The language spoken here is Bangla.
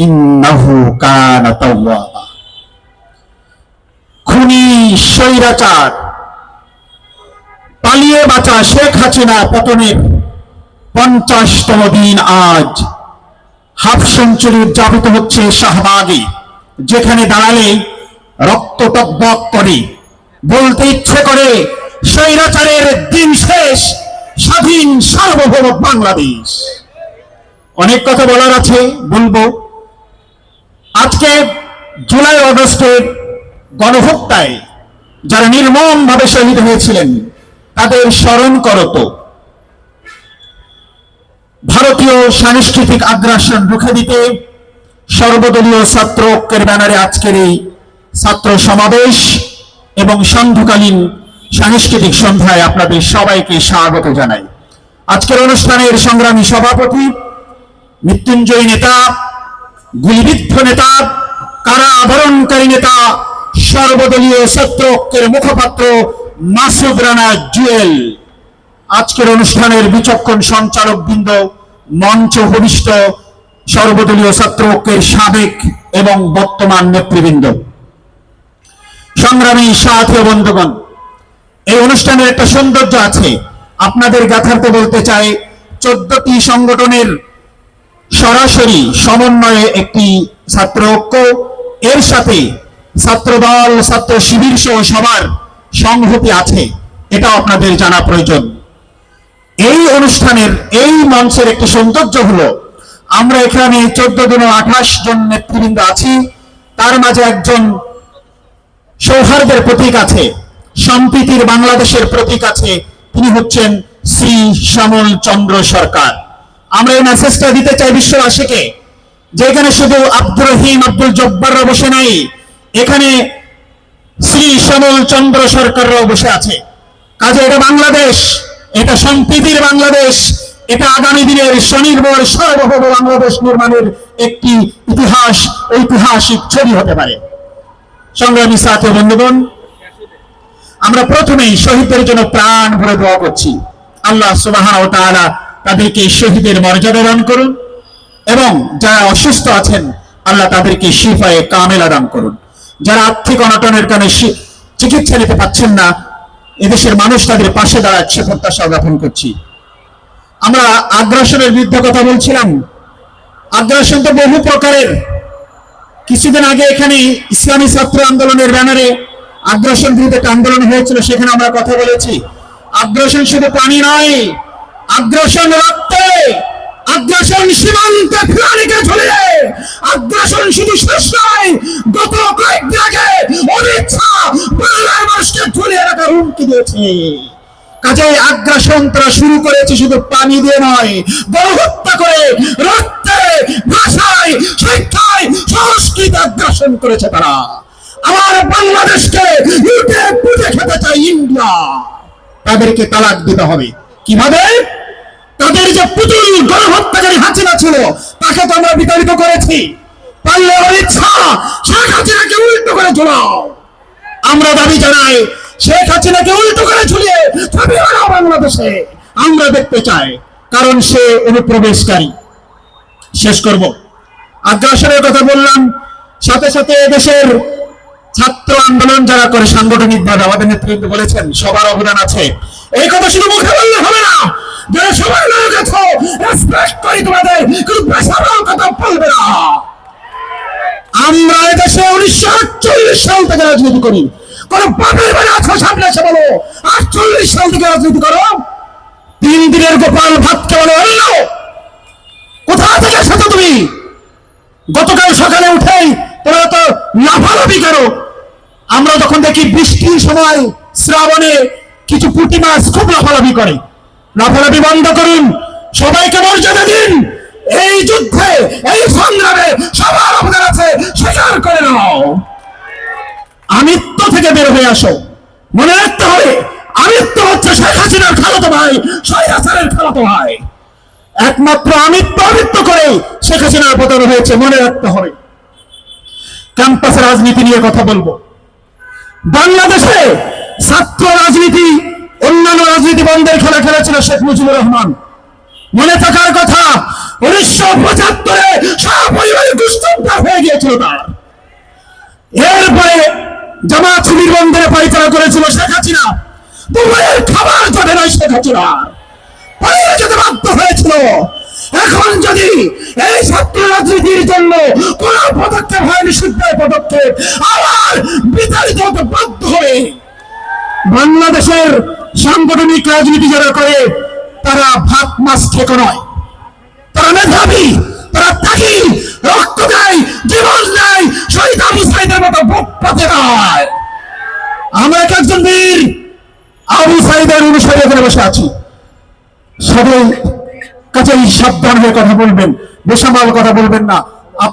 ইন্নাহু কানা তাওয়াবা। খুনি স্বৈরাচার পালিয়ে বাঁচা শেখ হাসিনা পতনের 50তম দিন আজ। হাফ সেঞ্চুরি উদযাপিত হচ্ছে শাহবাগে, যেখানে দাঁড়ালে রক্ত টকবক করে, বলতে ইচ্ছে করে স্বৈরাচারের দিন শেষ, স্বাধীন সার্বভৌম বাংলাদেশ। অনেক কথা বলার আছে, বলবো। আজকে জুলাই আগস্টের গণহত্যায় যারা নির্মমভাবে শহীদ হয়েছিলেন তাদের স্মরণ করত। ভারতীয় সাংস্কৃতিক আগ্রাসন রুখে দিতে সর্বদলীয় ছাত্র ঐক্যের ব্যানারে আজকের এই ছাত্র সমাবেশ এবং সান্ধ্যকালীন সাংস্কৃতিক সন্ধ্যায় আপনাদের সবাইকে স্বাগত জানাই। আজকের অনুষ্ঠানের সংগ্রামী সভাপতি, মৃত্যুঞ্জয়ী নেতা, গুলিবিদ্ধ নেতা, কারা আবরণকারী নেতা, সর্বদলীয় ছাত্র ঐক্যের মুখপাত্র মাসুদ রানা জুয়েল, আজকের অনুষ্ঠানের বিচক্ষণ সঞ্চালক বৃন্দ, মঞ্চ ভূমিষ্ঠ সর্বদলীয় ছাত্র ঐক্যের সাবেক এবং বর্তমান নেতৃবৃন্দ, সংগ্রামী সাথী ও বন্ধুগণ, এই অনুষ্ঠানের একটা সৌন্দর্য আছে। আপনাদের যথার্থে বলতে চাই, 14টি সংগঠনের সরাসরি সমন্বয়ে একটি ছাত্র ঐক্য, এর সাথে ছাত্রদল, ছাত্র শিবির সহ সবার সংহতি আছে, এটা আপনাদের জানা প্রয়োজন। এই অনুষ্ঠানের এই মঞ্চের একটি সৌন্দর্য হলো, আমরা এখানে 1428 জন নেতৃবৃন্দ আছি, তার মাঝে একজন সৌহার্দ্যের প্রতীক আছে, সম্প্রীতির বাংলাদেশের প্রতীক আছে, তিনি হচ্ছেন শ্রী শ্যামল চন্দ্র সরকার। আমরা এই মেসেজটা দিতে চাই বিশ্ববাসীকে, যে এখানে শুধু আব্দুর রহিম, আব্দুল জব্বাররা বসে নাই, এখানে শ্রী শ্যামল চন্দ্র সরকাররাও বসে আছে। কাজে এটা বাংলাদেশ, এটা সম্প্রীতির বাংলাদেশ, এটা আগামী দিনের স্বনির্ভর সার্বভৌম বাংলাদেশ নির্মাণের একটি ইতিহাস, ঐতিহাসিক ছবি হতে পারে। সংগ্রামী সাথী বন্ধুগণ, আমরা প্রথমেই শহীদদের জন্য প্রাণ ভরে দোয়া করছি। আল্লাহ সুবহানাহু ওয়া তাআলা তাদেরকে শহীদের মর্যাদা দান করুন, এবং যারা অসুস্থ আছেন আল্লাহ তাদেরকে শিফায়ে কামেলা দান করুন। যারা আর্থিক অনটনের কারণে চিকিৎসা নিতে পারছেন না, এদেশের মানুষ তাদের পাশে দাঁড়াচ্ছে, প্রত্যাশা জ্ঞাপন করছি। আমরা আগ্রাসনের বিরুদ্ধে কথা বলছিলাম। আগ্রাসন তো বহু প্রকারের। কিছুদিন আগে এখানে ইসলামী ছাত্র আন্দোলনের ব্যানারে আগ্রাসন বিরুদ্ধে একটা আন্দোলন হয়েছিল, সেখানে আমরা কথা বলেছি। আগ্রাসন শুধু পানি নয়, আগ্রাসন রক্তে, আগ্রাসন সীমান্তে প্রাণীকে ঝুলিয়ে, আগ্রাসন শুধু শেষ নয়, গত কয়েকদিন আগে অমিত শাহ বাংলার মানুষকে ঝুলিয়ে রাখার হুমকি দিয়েছে। কাজে আগ্রাসন তারা শুরু করেছে শুধু পানি দিয়ে নয়, গণহত্যা করে, রক্তে, ভাষায়, শিক্ষায়, সংস্কৃতি আগ্রাসন করেছে তারা। আমার বাংলাদেশকে লুটে পুঁতে খেতে চায় ইন্ডিয়া। তাদেরকে তালাক দিতে হবে। কিভাবে? তাদের যে পুতুল গণহত্যাকারী হাসিনা ছিল, তাকে তো আমরা বিতাড়িত করেছি। পারলে অমিত শাহ শেখ হাসিনাকে উল্টো করে ঝুলাও। আমরা দাবি জানাই, শেখ হাসিনাকে উল্টো করে ঝুলিয়ে ছবি বানাও বাংলাদেশে, আমরা দেখতে চাই, কারণ সে অনুপ্রবেশকারী। শেষ করব, আগ্রাসনের কথা বললাম, সাথে সাথে দেশের ছাত্র আন্দোলন যারা করে সাংগঠনিক ভাবে, আমাদের নেতৃত্ব বলেছেন সবার অবদান আছে। এই কথা শুধু মুখে বললে হবে না, যারা সবাই লোক আছো, রেসপেক্ট করি তোমাদের, কিন্তু পেশাদার কথা বলবে না। আমরা এদেশে 1948 সাল থেকে রাজনীতি করি। কোন বাপের বাড়ি আছো সামনে এসে বলো 48 সাল থেকে রাজনীতি করো। 3 দিনের গোপাল ভাতকে বলো অন্য, কোথা থেকে এসেছো তুমি? গতকাল সকালে উঠেই তোমরা তো লাফালাফি করো। আমরা যখন দেখি বৃষ্টির সময় শ্রাবণে কিছু পুঁটি মাছ খুব লাফালাফি করে, লাফালাফি বন্ধ করুন, সবাইকে মর্যাদা দিন। এই যুদ্ধে, এই সংগ্রামে সবার অবদান আছে, স্বীকার করে নাও। আমিত্ব থেকে বের হয়ে আসো। মনে রাখতে হবে, আমিত্ব হচ্ছে শেখ হাসিনার খালাতো ভাই, শহীদ হাসানের খালাতো ভাই। একমাত্র আমিত্ব করে শেখ হাসিনার পতন হয়েছে, মনে রাখতে হবে। ক্যাম্পাসে রাজনীতি নিয়ে কথা বলবো। বাংলাদেশে ছাত্র রাজনীতি, অন্যান্য রাজনীতি বন্ধের খেলা খেলেছিল শেখ মুজিবুর রহমান। মনে থাকার কথা, 1975-এ সপরিবারে গোষ্ঠী ছিল তার। এরপরে জামাত শিবির বন্ধের পায়চারা করেছিল শেখ হাসিনা। দুপুরের খাবার জোটে নয় শেখ হাসিনা, পালিয়ে যেতে বাধ্য হয়েছিল। এখন যদি এই ছাত্র রাজনীতির জন্য কোন পদক্ষেপ হয়, নিষিদ্ধ পদক্ষেপ, আবার বিতাড়িত হতে বাধ্য হবে। বাংলাদেশের সাংগঠনিক রাজনীতি যারা করে তারা ভাত মাছ খেকো নয়, তারা মেধাবী, তারা তাকি রক্ত দেয়, জীবন দেয়, শহীদ আবু সাইদের মতো বুক পাতে দেয়। আমরা একজন বীর আবু সাইদের অনুসারী এখানে বসে আছি। সবাই কাছেই সাবধান হয়ে কথা বলবেন, বেসামাল কথা বলবেন না।